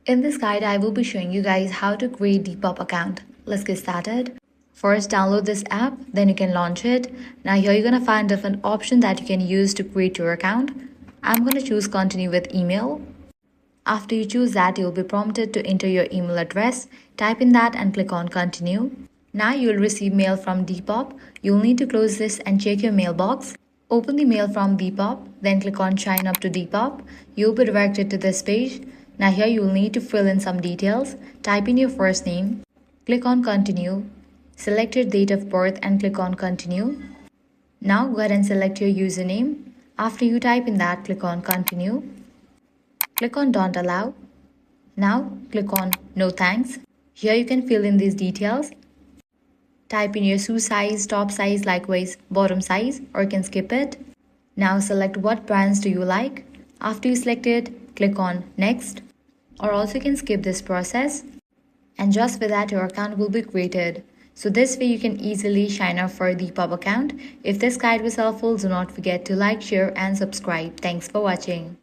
In this guide, I will be showing you guys how to create Depop account. Let's get started. First, download this app, then you can launch it. Now here you're going to find different options that you can use to create your account. I'm going to choose continue with email. After you choose that, you'll be prompted to enter your email address. Type in that and click on continue. Now you'll receive mail from Depop. You'll need to close this and check your mailbox. Open the mail from Depop, then click on sign up to Depop. You'll be directed to this page. Now here you will need to fill in some details. Type in your first name, click on continue, select your date of birth and click on continue. Now go ahead and select your username. After you type in that, click on continue. Click on don't allow. Now click on no thanks. Here you can fill in these details. Type in your shoe size, top size, likewise bottom size, or you can skip it. Now select what brands do you like. After you select it, click on next, or also you can skip this process. And just with that, your account will be created. So this way you can easily sign up for the Depop account. If this guide was helpful, do not forget to like, share and subscribe. Thanks for watching.